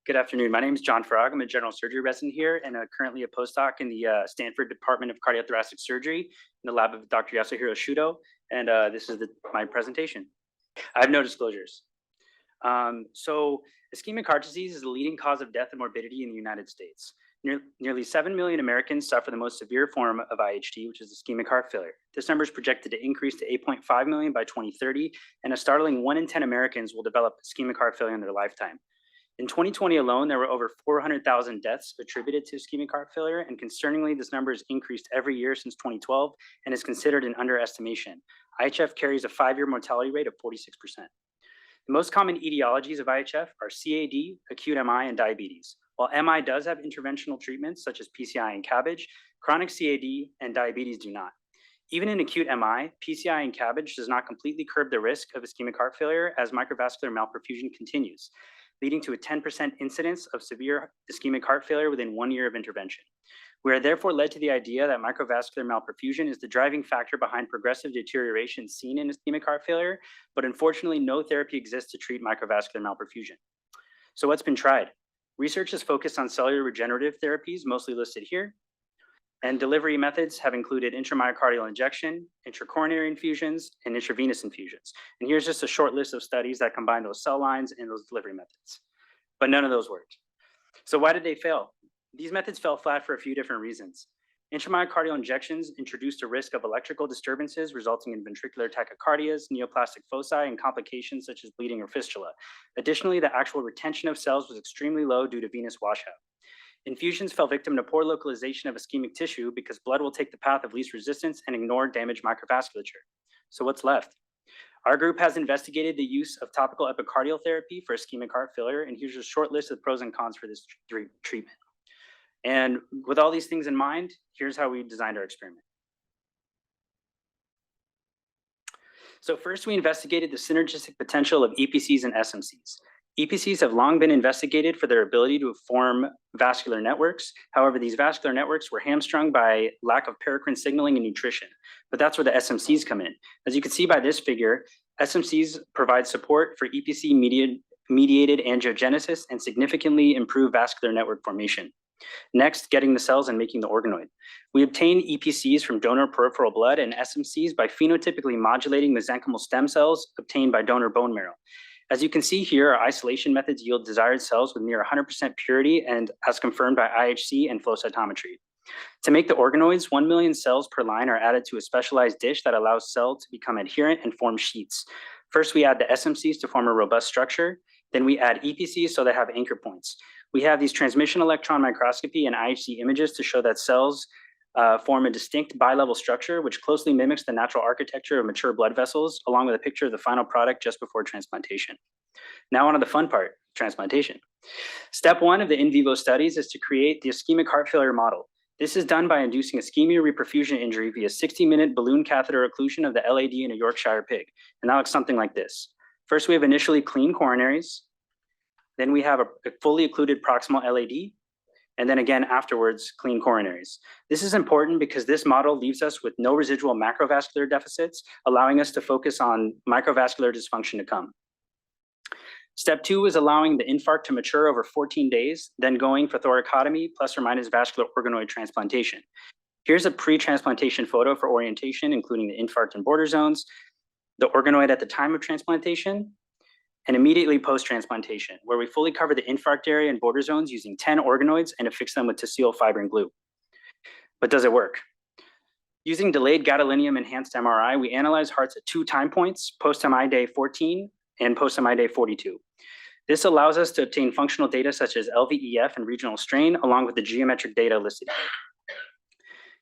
Good afternoon. My name is John Farag. I'm a general surgery resident here and currently a postdoc in the Stanford Department of Cardiothoracic Surgery in the lab of Dr. Yasuhiro Shudo. And this is my presentation. I have no disclosures. So ischemic heart disease is the leading cause of death and morbidity in the United States. Nearly 7 million Americans suffer the most severe form of IHD, which is ischemic heart failure. This number is projected to increase to 8.5 million by 2030, and a startling 1 in 10 Americans will develop ischemic heart failure in their lifetime. In 2020 alone, there were over 400,000 deaths attributed to ischemic heart failure, and concerningly, this number has increased every year since 2012 and is considered an underestimation. IHF carries a 5-year mortality rate of 46%. The most common etiologies of IHF are CAD, acute MI, and diabetes. While MI does have interventional treatments such as PCI and CABG, chronic CAD and diabetes do not. Even in acute MI, PCI and CABG does not completely curb the risk of ischemic heart failure as microvascular malperfusion continues, leading to a 10% incidence of severe ischemic heart failure within 1 year of intervention. We are therefore led to the idea that microvascular malperfusion is the driving factor behind progressive deterioration seen in ischemic heart failure, but unfortunately no therapy exists to treat microvascular malperfusion. So what's been tried? Research is focused on cellular regenerative therapies, mostly listed here, and delivery methods have included intramyocardial injection, intracoronary infusions, and intravenous infusions. And here's just a short list of studies that combine those cell lines and those delivery methods. But none of those worked. So why did they fail? These methods fell flat for a few different reasons. Intramyocardial injections introduced a risk of electrical disturbances resulting in ventricular tachycardias, neoplastic foci, and complications such as bleeding or fistula. Additionally, the actual retention of cells was extremely low due to venous washout. Infusions fell victim to poor localization of ischemic tissue because blood will take the path of least resistance and ignore damaged microvasculature. So what's left? Our group has investigated the use of topical epicardial therapy for ischemic heart failure, and here's a short list of the pros and cons for this treatment. And with all these things in mind, here's how we designed our experiment. So first, we investigated the synergistic potential of EPCs and SMCs. EPCs have long been investigated for their ability to form vascular networks. However, these vascular networks were hamstrung by lack of paracrine signaling and nutrition, but that's where the SMCs come in. As you can see by this figure, SMCs provide support for EPC-mediated angiogenesis and significantly improve vascular network formation. Next, getting the cells and making the organoid. We obtain EPCs from donor peripheral blood and SMCs by phenotypically modulating mesenchymal stem cells obtained by donor bone marrow. As you can see here, our isolation methods yield desired cells with near 100% purity and as confirmed by IHC and flow cytometry. To make the organoids, 1 million cells per line are added to a specialized dish that allows cells to become adherent and form sheets. First, we add the SMCs to form a robust structure. Then we add EPCs so they have anchor points. We have these transmission electron microscopy and IHC images to show that cells form a distinct bilevel structure, which closely mimics the natural architecture of mature blood vessels, along with a picture of the final product just before transplantation. Now on to the fun part, transplantation. Step 1 of the in vivo studies is to create the ischemic heart failure model. This is done by inducing ischemia reperfusion injury via 60-minute balloon catheter occlusion of the LAD in a Yorkshire pig. And that looks something like this. First, we have initially clean coronaries. Then we have a fully occluded proximal LAD. And then again, afterwards, clean coronaries. This is important because this model leaves us with no residual macrovascular deficits, allowing us to focus on microvascular dysfunction to come. Step 2 is allowing the infarct to mature over 14 days, then going for thoracotomy plus or minus vascular organoid transplantation. Here's a pre-transplantation photo for orientation, including the infarct and border zones, the organoid at the time of transplantation, and immediately post-transplantation, where we fully cover the infarct area and border zones using 10 organoids and affix them with tecial fibrin glue. But does it work? Using delayed gadolinium enhanced MRI, we analyze hearts at 2 time points, post-MI day 14 and post-MI day 42. This allows us to obtain functional data such as LVEF and regional strain, along with the geometric data listed here.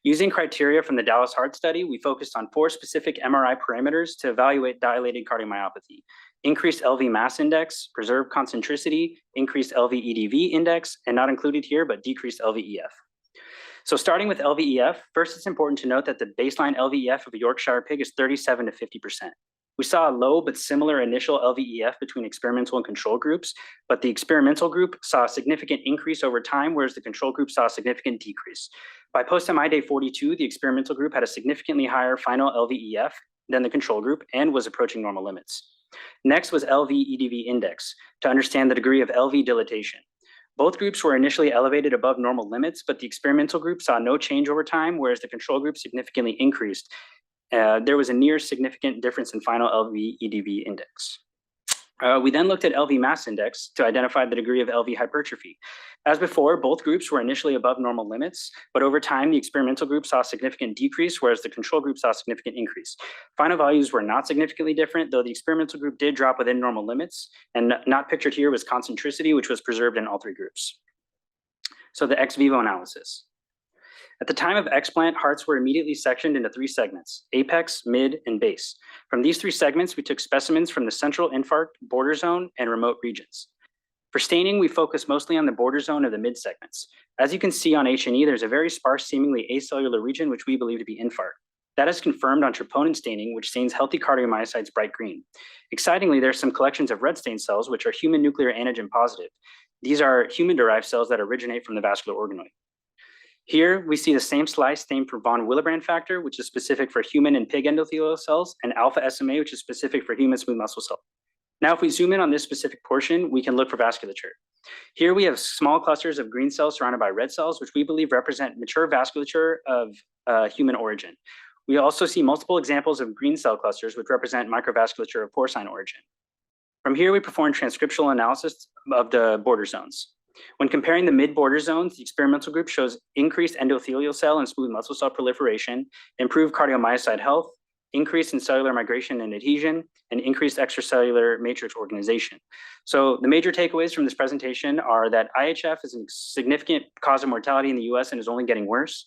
Using criteria from the Dallas Heart Study, we focused on 4 specific MRI parameters to evaluate dilated cardiomyopathy: increased LV mass index, preserved concentricity, increased LV EDV index, and not included here, but decreased LVEF. So starting with LVEF, first it's important to note that the baseline LVEF of a Yorkshire pig is 37 to 50%. We saw a low but similar initial LVEF between experimental and control groups, but the experimental group saw a significant increase over time, whereas the control group saw a significant decrease. By post-MI day 42, the experimental group had a significantly higher final LVEF than the control group and was approaching normal limits. Next was LV EDV index to understand the degree of LV dilatation. Both groups were initially elevated above normal limits, but the experimental group saw no change over time, whereas the control group significantly increased. There was a near significant difference in final LV-EDV index. We then looked at LV mass index to identify the degree of LV hypertrophy. As before, both groups were initially above normal limits, but over time, the experimental group saw a significant decrease, whereas the control group saw a significant increase. Final values were not significantly different, though the experimental group did drop within normal limits, and not pictured here was concentricity, which was preserved in all three groups. So the ex vivo analysis. At the time of explant, hearts were immediately sectioned into three segments: apex, mid, and base. From these three segments, we took specimens from the central infarct, border zone, and remote regions. For staining, we focused mostly on the border zone of the mid segments. As you can see on H&E, there's a very sparse, seemingly acellular region, which we believe to be infarct. That is confirmed on troponin staining, which stains healthy cardiomyocytes bright green. Excitingly, there's some collections of red stain cells, which are human nuclear antigen positive. These are human-derived cells that originate from the vascular organoid. Here, we see the same slice stained for von Willebrand factor, which is specific for human and pig endothelial cells, and alpha SMA, which is specific for human smooth muscle cells. Now, if we zoom in on this specific portion, we can look for vasculature. Here, we have small clusters of green cells surrounded by red cells, which we believe represent mature vasculature of human origin. We also see multiple examples of green cell clusters, which represent microvasculature of porcine origin. From here, we perform transcriptional analysis of the border zones. When comparing the mid-border zones, the experimental group shows increased endothelial cell and smooth muscle cell proliferation, improved cardiomyocyte health, increase in cellular migration and adhesion, and increased extracellular matrix organization. So the major takeaways from this presentation are that IHF is a significant cause of mortality in the US and is only getting worse.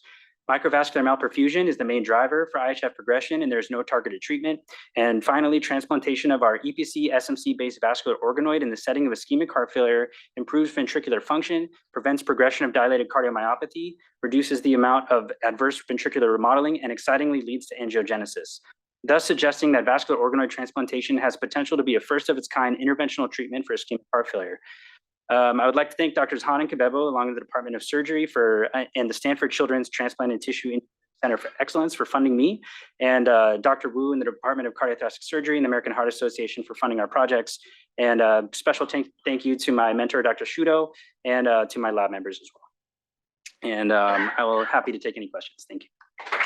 Microvascular malperfusion is the main driver for IHF progression, and there's no targeted treatment. And finally, transplantation of our EPC SMC-based vascular organoid in the setting of ischemic heart failure improves ventricular function, prevents progression of dilated cardiomyopathy, reduces the amount of adverse ventricular remodeling, and excitingly leads to angiogenesis, thus suggesting that vascular organoid transplantation has potential to be a first-of-its-kind interventional treatment for ischemic heart failure. I would like to thank Drs. Han and Cabebo, along with the Department of Surgery and the Stanford Children's Transplant and Tissue Center for Excellence for funding me, and Dr. Wu and the Department of Cardiothoracic Surgery and the American Heart Association for funding our projects. And special thank you to my mentor, Dr. Shudo, and to my lab members as well. And I will happy to take any questions. Thank you.